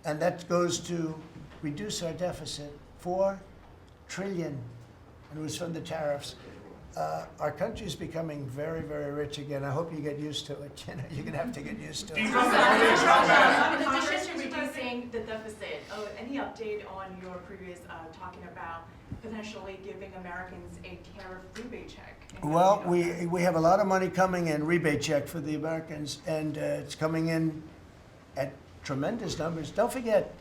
and that goes to reduce our deficit, 4 trillion, and it was from the tariffs. Our country is becoming very, very rich again. I hope you get used to it. You know, you're gonna have to get used to it. In addition to reducing the deficit, any update on your previous talking about potentially giving Americans a tariff rebate check? Well, we have a lot of money coming in, rebate check for the Americans, and it's coming in at tremendous numbers. Don't forget,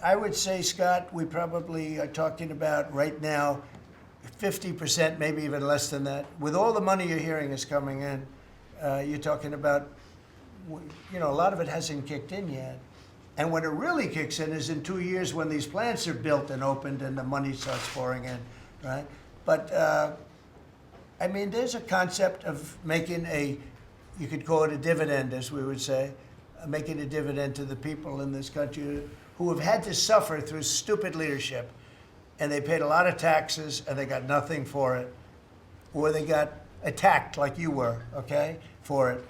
I would say, Scott, we probably are talking about right now 50%, maybe even less than that. With all the money you're hearing is coming in, you're talking about, you know, a lot of it hasn't kicked in yet. And when it really kicks in is in 2 years when these plants are built and opened and the money starts pouring in, right? But, I mean, there's a concept of making you could call it a dividend, as we would say, making a dividend to the people in this country who have had to suffer through stupid leadership. And they paid a lot of taxes and they got nothing for it. Or they got attacked like you were, okay, for it.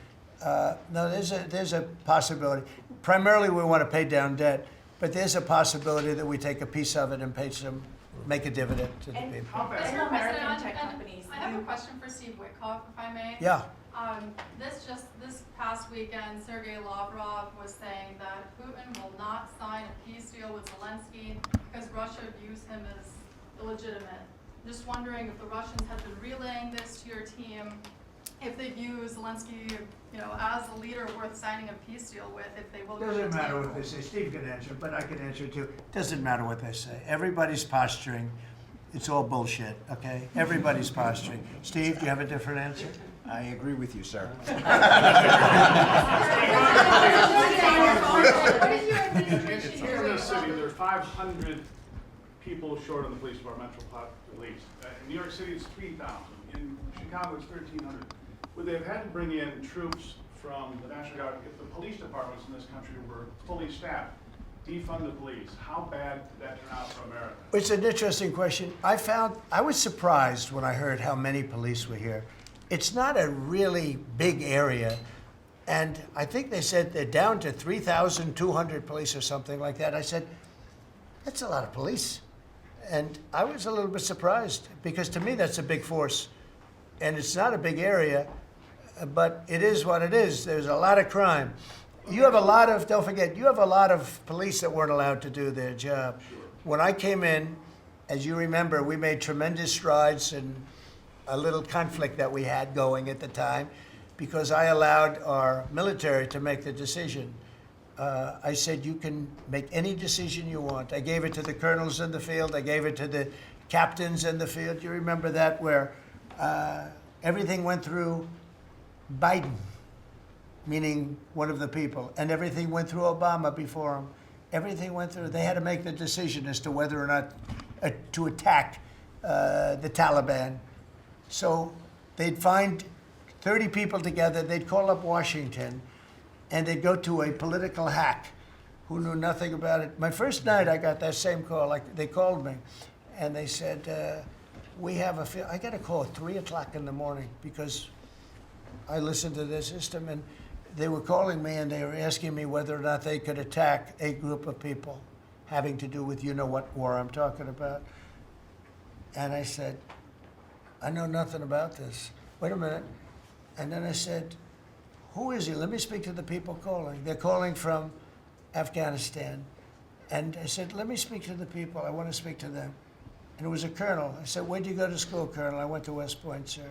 No, there's a possibility. Primarily we want to pay down debt, but there's a possibility that we take a piece of it and make a dividend to the people. And American tech companies. I have a question for Steve Witkoff, if I may. Yeah. This past weekend, Sergei Lavrov was saying that Putin will not sign a peace deal with Zelensky because Russia views him as illegitimate. Just wondering if the Russians have been relaying this to your team, if they view Zelensky, you know, as a leader worth signing a peace deal with, if they will. Doesn't matter what they say. Steve can answer, but I can answer too. Doesn't matter what they say. Everybody's posturing. It's all bullshit, okay? Everybody's posturing. Steve, do you have a different answer? I agree with you, sir. What is your administration Here in this city, there are 500 people short on the police department, police. In New York City, it's 3,000. In Chicago, it's 1,300. Would they have had to bring in troops from the National Guard if the police departments in this country were fully staffed? Defund the police. How bad did that turn out for America? It's an interesting question. I was surprised when I heard how many police were here. It's not a really big area. And I think they said they're down to 3,200 police or something like that. I said, that's a lot of police. And I was a little bit surprised because to me that's a big force. And it's not a big area, but it is what it is. There's a lot of crime. You have a lot of, don't forget, you have a lot of police that weren't allowed to do their job. When I came in, as you remember, we made tremendous strides in a little conflict that we had going at the time because I allowed our military to make the decision. I said, you can make any decision you want. I gave it to the colonels in the field. I gave it to the captains in the field. You remember that where everything went through Biden, meaning one of the people, and everything went through Obama before him. Everything went through. They had to make the decision as to whether or not to attack the Taliban. So they'd find 30 people together. They'd call up Washington, and they'd go to a political hack who knew nothing about it. My first night, I got that same call. Like they called me, and they said, "We have I got a call at 3 o'clock in the morning because I listened to their system, and they were calling me and they were asking me whether or not they could attack a group of people having to do with you-know-what war I'm talking about." And I said, I know nothing about this. Wait a minute. And then I said, who is he? Let me speak to the people calling. They're calling from Afghanistan. And I said, let me speak to the people. I want to speak to them. And it was a colonel. I said, where'd you go to school, Colonel? I went to West Point, sir.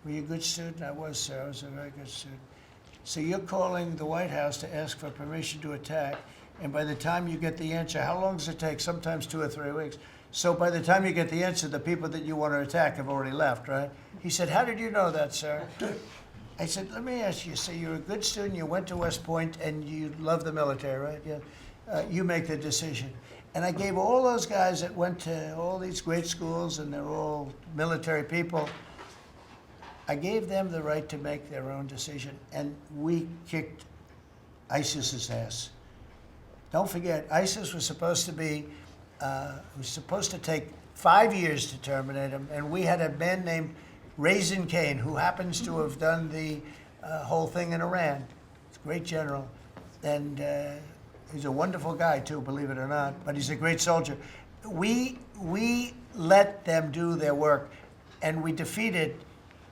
Were you a good student? I was, sir. I was a very good student. So you're calling the White House to ask for permission to attack, and by the time you get the answer, how long does it take? Sometimes 2 or 3 weeks. So by the time you get the answer, the people that you want to attack have already left, right? He said, how did you know that, sir? I said, let me ask you, so you're a good student, you went to West Point, and you love the military, right? Yeah. You make the decision. And I gave all those guys that went to all these great schools, and they're all military people, I gave them the right to make their own decision, and we kicked ISIS's ass. Don't forget, ISIS was supposed to take 5 years to terminate him, and we had a man named Raisin Kane, who happens to have done the whole thing in Iran. He's a great general, and He's a wonderful guy too, believe it or not, but he's a great soldier. We let them do their work, and we defeated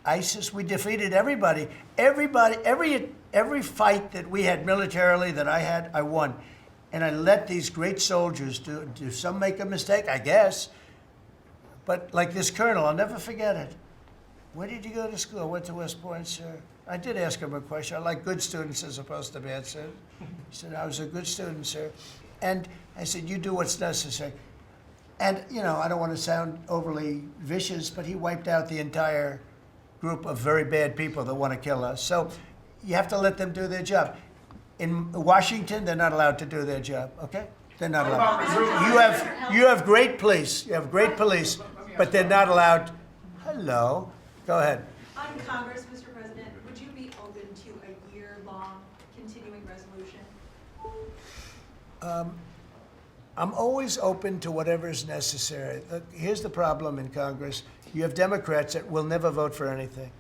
ISIS. We defeated everybody. Every fight that we had militarily that I had, I won. And I let these great soldiers do some make a mistake, I guess. But like this colonel, I'll never forget it. Where did you go to school? I went to West Point, sir. I did ask him a question. I like good students as opposed to bad students. He said, I was a good student, sir. And I said, you do what's necessary. And, you know, I don't want to sound overly vicious, but he wiped out the entire group of very bad people that want to kill us. So you have to let them do their job. In Washington, they're not allowed to do their job, okay? They're not allowed. You have great police. You have great police, but they're not allowed. Hello. Go ahead. On Congress, Mr. President, would you be open to a year-long continuing resolution? I'm always open to whatever is necessary. Look, here's the problem in Congress. You have Democrats that will never vote for anything.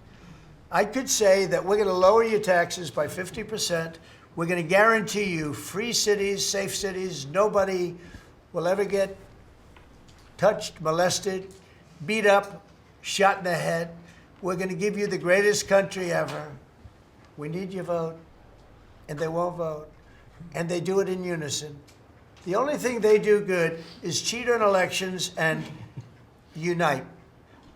I could say that we're going to lower your taxes by 50%. We're going to guarantee you free cities, safe cities. Nobody will ever get touched, molested, beat up, shot in the head. We're going to give you the greatest country ever. We need your vote. And they won't vote. And they do it in unison. The only thing they do good is cheat on elections and unite.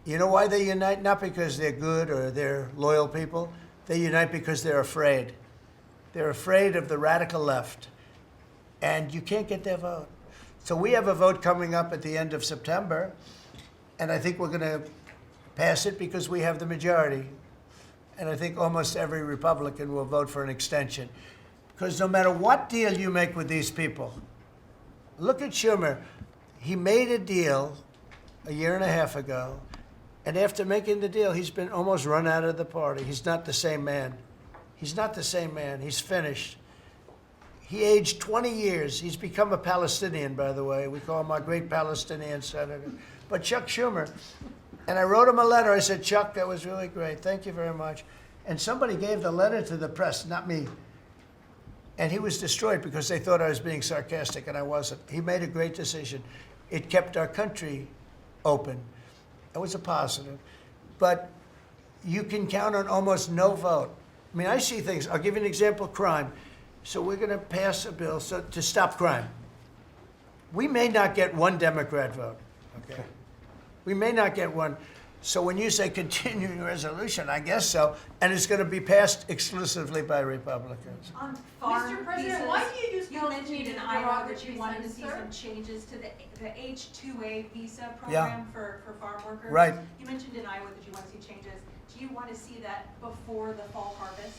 You know why they unite? Not because they're good or they're loyal people. They unite because they're afraid. They're afraid of the radical left. And you can't get their vote. So we have a vote coming up at the end of September. And I think we're going to pass it because we have the majority. And I think almost every Republican will vote for an extension. Because no matter what deal you make with these people, look at Schumer. He made a deal a year and a half ago, and after making the deal, he's been almost run out of the party. He's not the same man. He's not the same man. He's finished. He aged 20 years. He's become a Palestinian, by the way. We call him our great Palestinian senator. But Chuck Schumer, and I wrote him a letter. I said, Chuck, that was really great. Thank you very much. And somebody gave the letter to the press, not me. And he was destroyed because they thought I was being sarcastic, and I wasn't. He made a great decision. It kept our country open. It was a positive. But you can count on almost no vote. I mean, I see things. I'll give you an example, crime. So we're going to pass a bill to stop crime. We may not get one Democrat vote, okay? We may not get one. So when you say continuing resolution, I guess so, and it's going to be passed exclusively by Republicans. On farm Mr. President, visas, why do you use you those mentioned in meetings Iowa that you derogatory wanted to see sense, some sir? changes to the H-2A visa program for farm workers. Right. You mentioned in Iowa that you want to see changes. Do you want to see that before the fall harvest?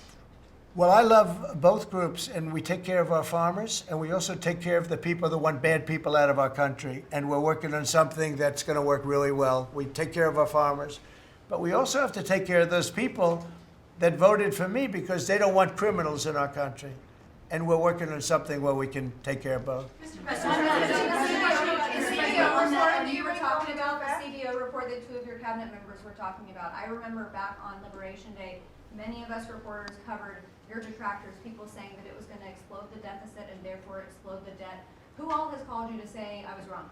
Well, I love both groups, and we take care of our farmers, and we also take care of the people that want bad people out of our country. And we're working on something that's going to work really well. We take care of our farmers, but we also have to take care of those people that voted for me because they don't want criminals in our country. And we're working on something where we can take care of both. Mr. The President, CBO report that you were talking about, the CBO report that two of your cabinet members were talking about. I remember back on Liberation Day, many of us reporters covered your detractors, people saying that it was going to explode the deficit and therefore explode the debt. Who all has called you to say I was wrong?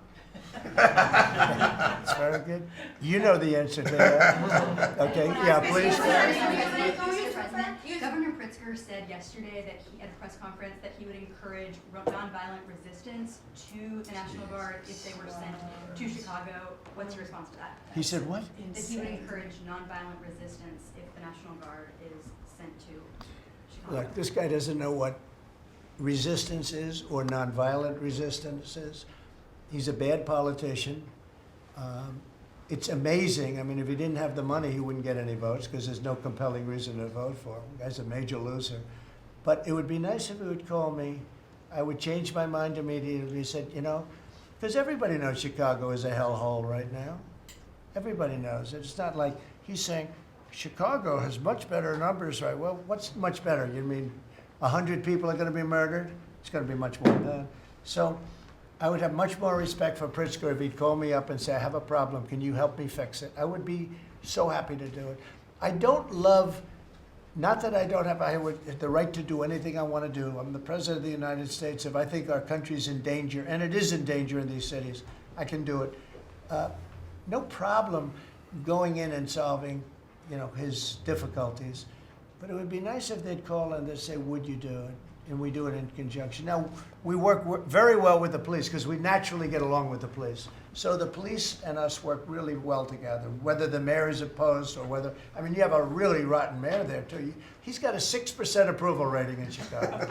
That's very good. You know the answer to that. Okay, yeah, please. Mr. President, Governor Pritzker said yesterday that he, at a press conference, that he would encourage nonviolent resistance to the National Guard if they were sent to Chicago. What's your response to that? He said what? That he would encourage nonviolent resistance if the National Guard is sent to Chicago. Look, this guy doesn't know what resistance is or nonviolent resistance is. He's a bad politician. It's amazing. I mean, if he didn't have the money, he wouldn't get any votes because there's no compelling reason to vote for him. The guy's a major loser. But it would be nice if he would call me. I would change my mind immediately. He said, you know, because everybody knows Chicago is a hellhole right now. Everybody knows it. It's not like he's saying, Chicago has much better numbers, right? Well, what's much better? You mean 100 people are going to be murdered? It's going to be much more than that. So I would have much more respect for Pritzker if he'd call me up and say, I have a problem. Can you help me fix it? I would be so happy to do it. I don't love not that I don't have the right to do anything I want to do. I'm the president of the United States. If I think our country's in danger, and it is in danger in these cities, I can do it. No problem going in and solving, his difficulties. But it would be nice if they'd call and they'd say, would you do it? And we do it in conjunction. Now, we work very well with the police because we naturally get along with the police. So the police and us work really well together, whether the mayor is opposed or whether, you have a really rotten mayor there too. He's got a 6% approval rating in Chicago.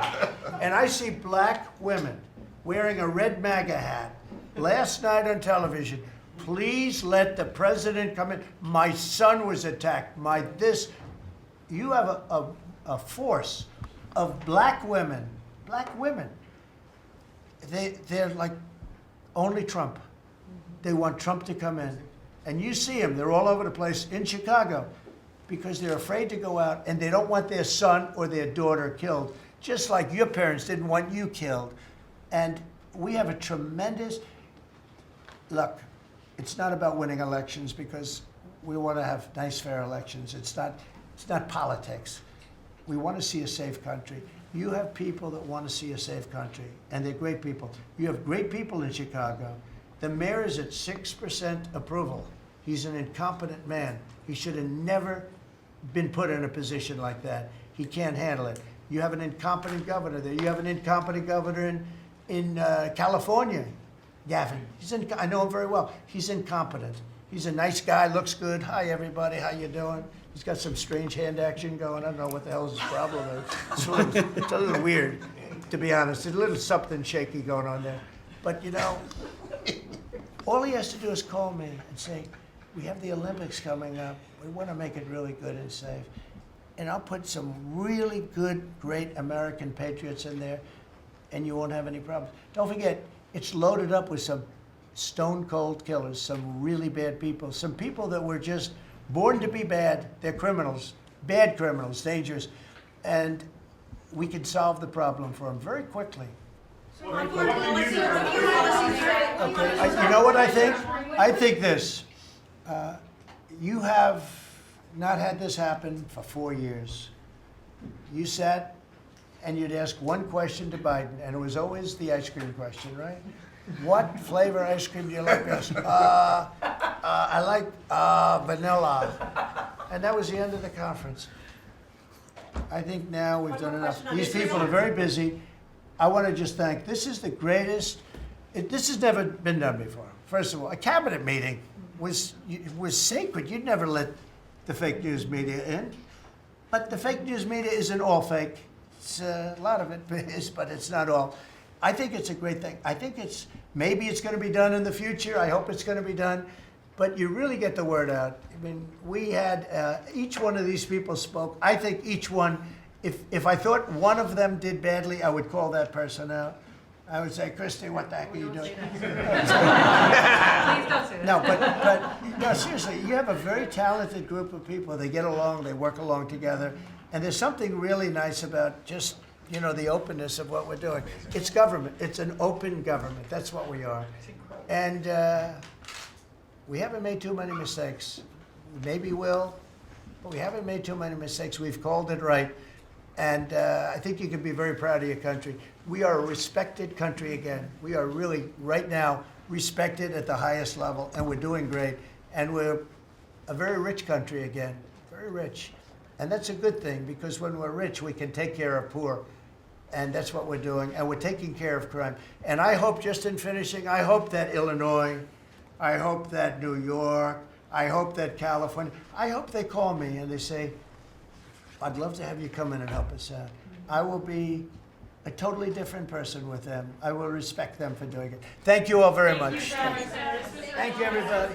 And I see black women wearing a red MAGA hat last night on television. Please let the president come in. My son was attacked. You have a force of black women. They're like only Trump. They want Trump to come in. And you see them, they're all over the place in Chicago because they're afraid to go out and they don't want their son or their daughter killed, just like your parents didn't want you killed. And we have a tremendous, look, it's not about winning elections because we want to have nice, fair elections. It's not politics. We want to see a safe country. You have people that want to see a safe country, and they're great people. You have great people in Chicago. The mayor is at 6% approval. He's an incompetent man. He should have never been put in a position like that. He can't handle it. You have an incompetent governor there. You have an incompetent governor in California, Gavin. I know him very well. He's incompetent. He's a nice guy, looks good. Hi, everybody. How you doing? He's got some strange hand action going. I don't know what the hell his problem is. It's a little weird, to be honest. There's a little something shaky going on there. But, all he has to do is call me and say, we have the Olympics coming up. We want to make it really good and safe. And I'll put some really good, great American patriots in there, and you won't have any problems. Don't forget, it's loaded up with some stone-cold killers, some really bad people, some people that were just born to be bad. They're criminals, bad criminals, dangerous. And we can solve the problem for them very quickly. What can you do? Okay, you know what I think? I think this. You have not had this happen for 4 years. You sat and you'd ask one question to Biden, and it was always the ice cream question, right? What flavor ice cream do you like best? I like vanilla. And that was the end of the conference. I think now we've done enough. These people are very busy. I want to just thank, this is the greatest, this has never been done before. First of all, a cabinet meeting was sacred. You'd never let the fake news media in. But the fake news media isn't all fake. It's, a lot of it is, but it's not all. I think it's a great thing. I think maybe it's going to be done in the future. I hope it's going to be done. But you really get the word out. We had, each one of these people spoke. I think each one, if I thought one of them did badly, I would call that person out. I would say, Christy, what the heck are you doing? Please don't say that. No, but no, seriously, you have a very talented group of people. They get along, they work along together. And there's something really nice about just, the openness of what we're doing. It's government. It's an open government. That's what we are. And we haven't made too many mistakes. Maybe we'll, but we haven't made too many mistakes. We've called it right. And I think you can be very proud of your country. We are a respected country again. We are really, right now, respected at the highest level, and we're doing great. And we're a very rich country again, very rich. And that's a good thing, because when we're rich, we can take care of poor. And that's what we're doing. And we're taking care of crime. And I hope, just in finishing, I hope that Illinois, I hope that New York, I hope that California, I hope they call me and they say, I'd love to have you come in and help us out. I will be a totally different person with them. I will respect them for doing it. Thank you all very much. Thank you, everybody.